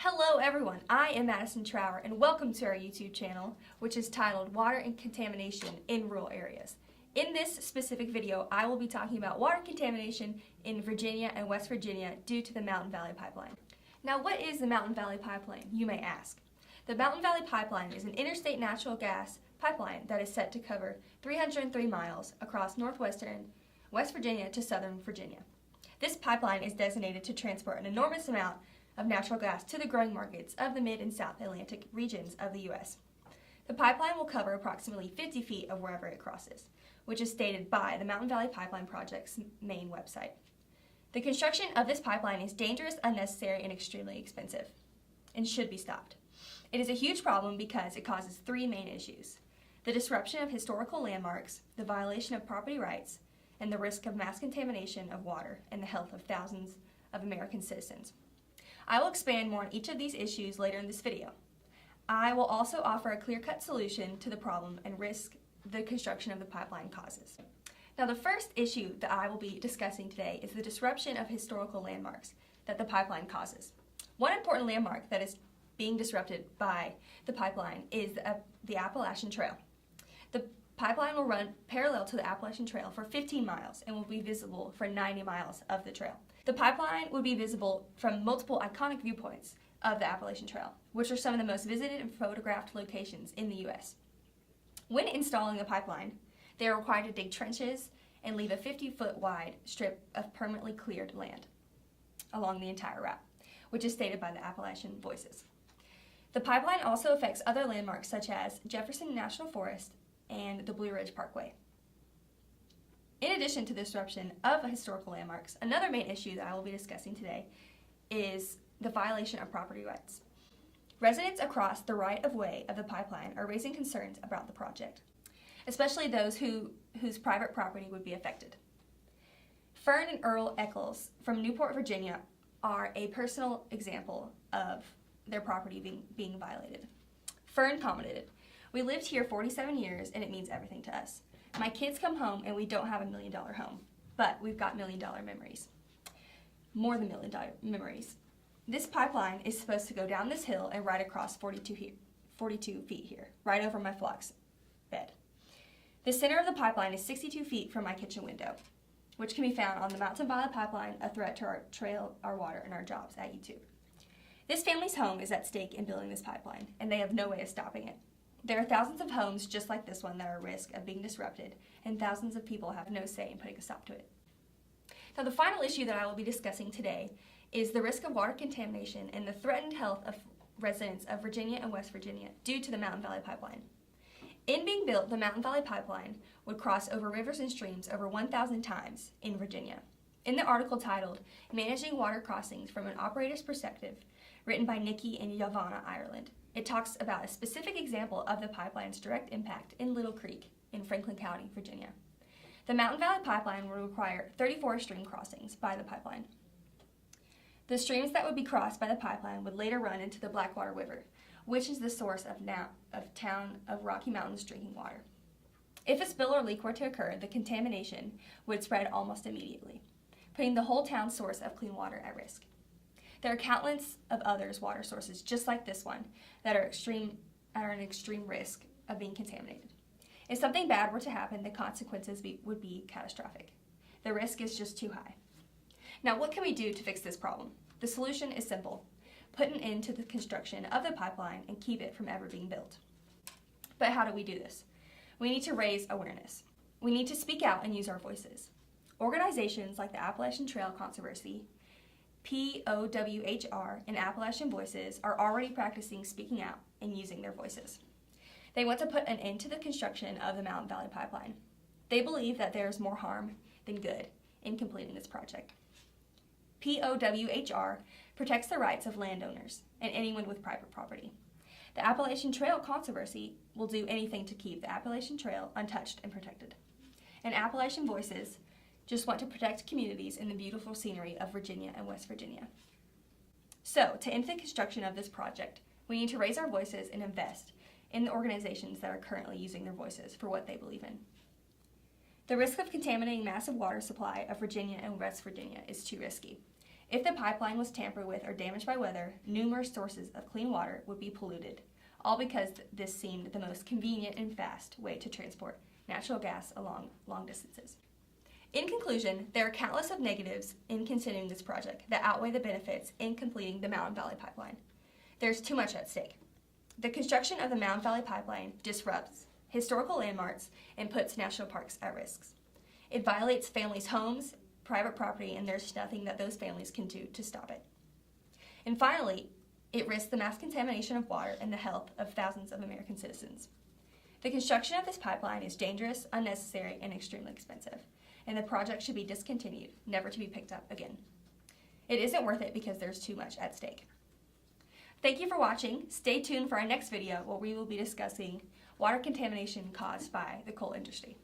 Hello everyone, I am Madison Trower and welcome to our YouTube channel, which is titled Water and Contamination in Rural Areas. In this specific video, I will be talking about water contamination in Virginia and West Virginia due to the Mountain Valley Pipeline. Now, what is the Mountain Valley Pipeline, you may ask? The Mountain Valley Pipeline is an interstate natural gas pipeline that is set to cover 303 miles across northwestern West Virginia to southern Virginia. This pipeline is designated to transport an enormous amount of natural gas to the growing markets of the Mid and South Atlantic regions of the U.S. The pipeline will cover approximately 50 feet of wherever it crosses, which is stated by the Mountain Valley Pipeline Project's main website. The construction of this pipeline is dangerous, unnecessary, and extremely expensive, and should be stopped. It is a huge problem because it causes three main issues: the disruption of historical landmarks, the violation of property rights, and the risk of mass contamination of water and the health of thousands of American citizens. I will expand more on each of these issues later in this video. I will also offer a clear-cut solution to the problem and risk the construction of the pipeline causes. Now, the first issue that I will be discussing today is the disruption of historical landmarks that the pipeline causes. One important landmark that is being disrupted by the pipeline is the Appalachian Trail. The pipeline will run parallel to the Appalachian Trail for 15 miles and will be visible for 90 miles of the trail. The pipeline would be visible from multiple iconic viewpoints of the Appalachian Trail, which are some of the most visited and photographed locations in the U.S. When installing the pipeline, they are required to dig trenches and leave a 50-foot wide strip of permanently cleared land along the entire route, which is stated by the Appalachian Voices. The pipeline also affects other landmarks such as Jefferson National Forest and the Blue Ridge Parkway. In addition to the disruption of historical landmarks, another main issue that I will be discussing today is the violation of property rights. Residents across the right-of-way of the pipeline are raising concerns about the project, especially those whose private property would be affected. Fern and Earl Eccles from Newport, Virginia are a personal example of their property being violated. Fern commented, "We lived here 47 years and it means everything to us. My kids come home and we don't have $1 million home, but we've got $1 million memories. More than $1 million memories. This pipeline is supposed to go down this hill and right across 42 feet here, right over my flock's bed. The center of the pipeline is 62 feet from my kitchen window, which can be found on the Mountain Valley Pipeline, a threat to our trail, our water, and our jobs at YouTube. This family's home is at stake in building this pipeline, and they have no way of stopping it. There are thousands of homes just like this one that are at risk of being disrupted, and thousands of people have no say in putting a stop to it." Now, the final issue that I will be discussing today is the risk of water contamination and the threatened health of residents of Virginia and West Virginia due to the Mountain Valley Pipeline. In being built, the Mountain Valley Pipeline would cross over rivers and streams over 1,000 times in Virginia. In the article titled "Managing Water Crossings from an Operator's Perspective," written by Nikki and Yavanna, Ireland, it talks about a specific example of the pipeline's direct impact in Little Creek in Franklin County, Virginia. The Mountain Valley Pipeline will require 34 stream crossings by the pipeline. The streams that would be crossed by the pipeline would later run into the Blackwater River, which is the source of town of Rocky Mountain's drinking water. If a spill or leak were to occur, the contamination would spread almost immediately, putting the whole town's source of clean water at risk. There are countless of others water sources just like this one that are an extreme risk of being contaminated. If something bad were to happen, the consequences would be catastrophic. The risk is just too high. Now, what can we do to fix this problem? The solution is simple: put an end to the construction of the pipeline and keep it from ever being built. But how do we do this? We need to raise awareness. We need to speak out and use our voices. Organizations like the Appalachian Trail Controversy, POWHR, and Appalachian Voices are already practicing speaking out and using their voices. They want to put an end to the construction of the Mountain Valley Pipeline. They believe that there is more harm than good in completing this project. POWHR protects the rights of landowners and anyone with private property. The Appalachian Trail Controversy will do anything to keep the Appalachian Trail untouched and protected. And Appalachian Voices just want to protect communities in the beautiful scenery of Virginia and West Virginia. So, to end the construction of this project, we need to raise our voices and invest in the organizations that are currently using their voices for what they believe in. The risk of contaminating massive water supply of Virginia and West Virginia is too risky. If the pipeline was tampered with or damaged by weather, numerous sources of clean water would be polluted, all because this seemed the most convenient and fast way to transport natural gas along long distances. In conclusion, there are countless of negatives in continuing this project that outweigh the benefits in completing the Mountain Valley Pipeline. There's too much at stake. The construction of the Mountain Valley Pipeline disrupts historical landmarks and puts national parks at risk. It violates families' homes, private property, and there's nothing that those families can do to stop it. And finally, it risks the mass contamination of water and the health of thousands of American citizens. The construction of this pipeline is dangerous, unnecessary, and extremely expensive, and the project should be discontinued, never to be picked up again. It isn't worth it because there's too much at stake. Thank you for watching. Stay tuned for our next video where we will be discussing water contamination caused by the coal industry.